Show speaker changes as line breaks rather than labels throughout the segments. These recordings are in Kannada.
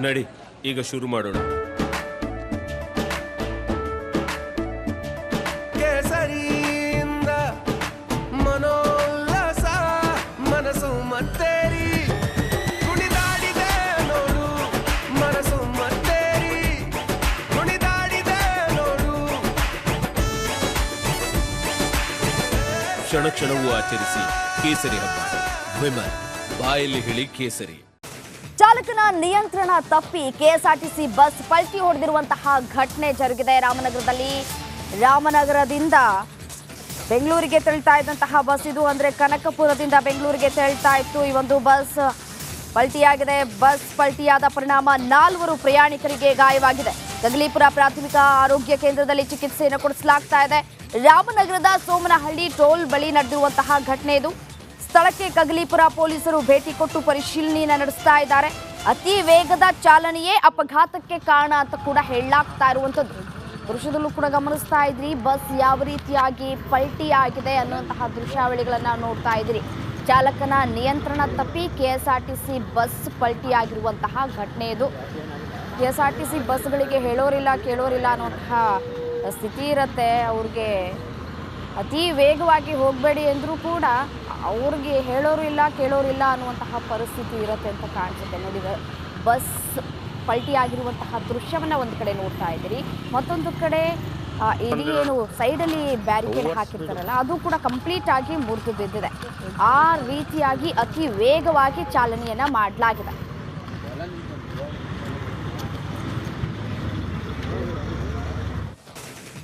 ನಡಿ ಈಗ ಶುರು ಮಾಡೋಣ. ಕೇಸರಿಯಿಂದ ಮನೋಲ್ಲಾಸ ಮನಸ್ಸು ಮತ್ತೇರಿ ಕುಣಿದಾಡಿದೆ ನೋಡು, ಮನಸ್ಸು ಮತ್ತೇರಿ ಕುಣಿದಾಡಿದೆ ನೋಡು. ಕ್ಷಣ ಕ್ಷಣವೂ ಆಚರಿಸಿ ಕೇಸರಿ ಹಬ್ಬ. ವಿಮಲ್ ಬಾಯಲ್ಲಿ ಹೇಳಿ ಕೇಸರಿ.
ಚಾಲಕನ ನಿಯಂತ್ರಣ ತಪ್ಪಿ ಕೆಎಸ್ಆರ್ಟಿಸಿ ಬಸ್ ಪಲ್ಟಿ ಹೊಡೆದಿರುವಂತಹ ಘಟನೆ ಜರುಗಿದೆ ರಾಮನಗರದಲ್ಲಿ. ರಾಮನಗರದಿಂದ ಬೆಂಗಳೂರಿಗೆ ತೆರಳ್ತಾ ಇದ್ದಂತಹ ಬಸ್ ಇದು. ಅಂದ್ರೆ ಕನಕಪುರದಿಂದ ಬೆಂಗಳೂರಿಗೆ ತೆರಳ್ತಾ ಇತ್ತು. ಈ ಒಂದು ಬಸ್ ಪಲ್ಟಿಯಾಗಿದೆ. ಬಸ್ ಪಲ್ಟಿಯಾದ ಪರಿಣಾಮ 4 ಪ್ರಯಾಣಿಕರಿಗೆ ಗಾಯವಾಗಿದೆ. ಗಗಲೀಪುರ ಪ್ರಾಥಮಿಕ ಆರೋಗ್ಯ ಕೇಂದ್ರದಲ್ಲಿ ಚಿಕಿತ್ಸೆಯನ್ನು ಕೊಡಿಸಲಾಗ್ತಾ ಇದೆ. ರಾಮನಗರದ ಸೋಮನಹಳ್ಳಿ ಟೋಲ್ ಬಳಿ ನಡೆದಿರುವಂತಹ ಘಟನೆ ಇದು. ಸ್ಥಳಕ್ಕೆ ಗಗಲೀಪುರ ಪೊಲೀಸರು ಭೇಟಿ ಕೊಟ್ಟು ಪರಿಶೀಲನೆಯನ್ನು ನಡೆಸ್ತಾ ಇದ್ದಾರೆ. ಅತಿ ವೇಗದ ಚಾಲನೆಯೇ ಅಪಘಾತಕ್ಕೆ ಕಾರಣ ಅಂತ ಕೂಡ ಹೇಳಲಾಗ್ತಾ ಇರುವಂಥದ್ದು. ದೃಶ್ಯದಲ್ಲೂ ಕೂಡ ಗಮನಿಸ್ತಾ ಇದ್ರಿ ಬಸ್ ಯಾವ ರೀತಿಯಾಗಿ ಪಲ್ಟಿ ಆಗಿದೆ ಅನ್ನುವಂತಹ ದೃಶ್ಯಾವಳಿಗಳನ್ನ ನೋಡ್ತಾ ಇದ್ರಿ. ಚಾಲಕನ ನಿಯಂತ್ರಣ ತಪ್ಪಿ ಕೆಎಸ್ಆರ್ಟಿಸಿ ಬಸ್ ಪಲ್ಟಿ ಆಗಿರುವಂತಹ ಘಟನೆ ಇದು. ಕೆಎಸ್ಆರ್ಟಿಸಿ ಬಸ್ಗಳಿಗೆ ಹೇಳೋರಿಲ್ಲ ಕೇಳೋರಿಲ್ಲ ಅನ್ನುವಂತಹ ಸ್ಥಿತಿ ಇರುತ್ತೆ. ಅವ್ರಿಗೆ ಅತಿ ವೇಗವಾಗಿ ಹೋಗಬೇಡಿ ಅಂದರೂ ಕೂಡ ಅವ್ರಿಗೆ ಹೇಳೋರು ಇಲ್ಲ ಕೇಳೋರಿಲ್ಲ ಅನ್ನುವಂತಹ ಪರಿಸ್ಥಿತಿ ಇರುತ್ತೆ ಅಂತ ಕಾಣಿಸುತ್ತೆ. ನೋಡಿ, ಬಸ್ ಪಲ್ಟಿ ಆಗಿರುವಂತಹ ದೃಶ್ಯವನ್ನು ಒಂದು ಕಡೆ ನೋಡ್ತಾ ಇದ್ದೀರಿ. ಮತ್ತೊಂದು ಕಡೆ ಇಲ್ಲಿ ಏನು ಸೈಡಲ್ಲಿ ಬ್ಯಾರಿಕೇಡ್ ಹಾಕಿರ್ತಾರಲ್ಲ ಅದು ಕೂಡ ಕಂಪ್ಲೀಟ್ ಆಗಿ ಮುರಿದು ಬಿದ್ದಿದೆ. ಆ ರೀತಿಯಾಗಿ ಅತಿ ವೇಗವಾಗಿ ಚಾಲನೆಯನ್ನು ಮಾಡಲಾಗಿದೆ.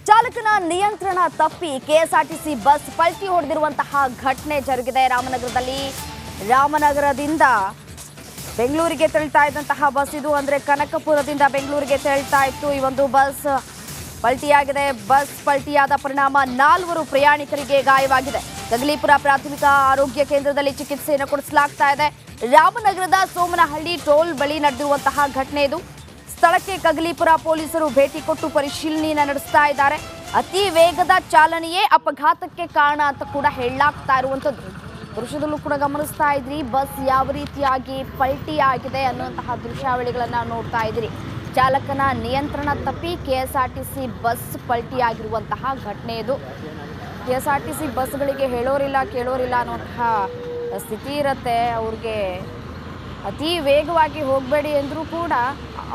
ಚಾಲಕನ ನಿಯಂತ್ರಣ ತಪ್ಪಿ ಕೆಎಸ್ಆರ್ಟಿಸಿ ಬಸ್ ಪಲ್ಟಿ ಹೊಡೆದಿರುವಂತಹ ಘಟನೆ ಜರುಗಿದೆ ರಾಮನಗರದಲ್ಲಿ. ರಾಮನಗರದಿಂದ ಬೆಂಗಳೂರಿಗೆ ತೆರಳ್ತಾ ಇದ್ದಂತಹ ಬಸ್ ಇದು. ಅಂದ್ರೆ ಕನಕಪುರದಿಂದ ಬೆಂಗಳೂರಿಗೆ ತೆರಳ್ತಾ ಇತ್ತು. ಈ ಒಂದು ಬಸ್ ಪಲ್ಟಿಯಾಗಿದೆ. ಬಸ್ ಪಲ್ಟಿಯಾದ ಪರಿಣಾಮ 4 ಪ್ರಯಾಣಿಕರಿಗೆ ಗಾಯವಾಗಿದೆ. ಗಗಲೀಪುರ ಪ್ರಾಥಮಿಕ ಆರೋಗ್ಯ ಕೇಂದ್ರದಲ್ಲಿ ಚಿಕಿತ್ಸೆಯನ್ನು ಕೊಡಿಸಲಾಗ್ತಾ ಇದೆ. ರಾಮನಗರದ ಸೋಮನಹಳ್ಳಿ ಟೋಲ್ ಬಳಿ ನಡೆದಿರುವಂತಹ ಘಟನೆ ಇದು. ಸ್ಥಳಕ್ಕೆ ಗಗಲೀಪುರ ಪೊಲೀಸರು ಭೇಟಿ ಕೊಟ್ಟು ಪರಿಶೀಲನೆಯನ್ನು ನಡೆಸ್ತಾ ಇದ್ದಾರೆ. ಅತಿ ವೇಗದ ಚಾಲನೆಯೇ ಅಪಘಾತಕ್ಕೆ ಕಾರಣ ಅಂತ ಕೂಡ ಹೇಳಲಾಗ್ತಾ ಇರುವಂಥದ್ದು. ದೃಶ್ಯದಲ್ಲೂ ಕೂಡ ಗಮನಿಸ್ತಾ ಇದ್ರಿ ಬಸ್ ಯಾವ ರೀತಿಯಾಗಿ ಪಲ್ಟಿ ಆಗಿದೆ ಅನ್ನುವಂತಹ ದೃಶ್ಯಾವಳಿಗಳನ್ನ ನೋಡ್ತಾ ಇದ್ರಿ. ಚಾಲಕನ ನಿಯಂತ್ರಣ ತಪ್ಪಿ ಕೆಎಸ್ಆರ್ಟಿಸಿ ಬಸ್ ಪಲ್ಟಿ ಆಗಿರುವಂತಹ ಘಟನೆ ಇದು. ಕೆಎಸ್ಆರ್ಟಿಸಿ ಬಸ್ಗಳಿಗೆ ಹೇಳೋರಿಲ್ಲ ಕೇಳೋರಿಲ್ಲ ಅನ್ನುವಂತಹ ಸ್ಥಿತಿ ಇರುತ್ತೆ. ಅವ್ರಿಗೆ ಅತಿ ವೇಗವಾಗಿ ಹೋಗಬೇಡಿ ಅಂದರೂ ಕೂಡ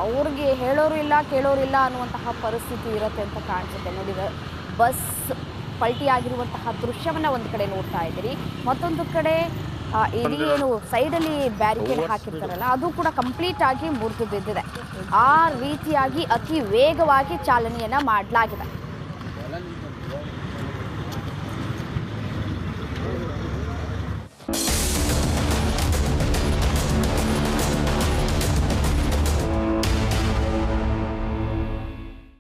ಅವ್ರಿಗೆ ಹೇಳೋರು ಇಲ್ಲ ಕೇಳೋರಿಲ್ಲ ಅನ್ನುವಂತಹ ಪರಿಸ್ಥಿತಿ ಇರುತ್ತೆ ಅಂತ ಕಾಣಿಸುತ್ತೆ. ನೋಡಿ, ಬಸ್ ಪಲ್ಟಿ ಆಗಿರುವಂತಹ ದೃಶ್ಯವನ್ನು ಒಂದು ಕಡೆ ನೋಡ್ತಾ ಇದ್ದೀರಿ. ಮತ್ತೊಂದು ಕಡೆ ಇಲ್ಲಿ ಏನು ಸೈಡಲ್ಲಿ ಬ್ಯಾರಿಕೇಡ್ ಹಾಕಿರ್ತಾರಲ್ಲ ಅದು ಕೂಡ ಕಂಪ್ಲೀಟ್ ಆಗಿ ಮುರಿದು ಬಿದ್ದಿದೆ. ಆ ರೀತಿಯಾಗಿ ಅತಿ ವೇಗವಾಗಿ ಚಾಲನೆಯನ್ನು ಮಾಡಲಾಗಿದೆ.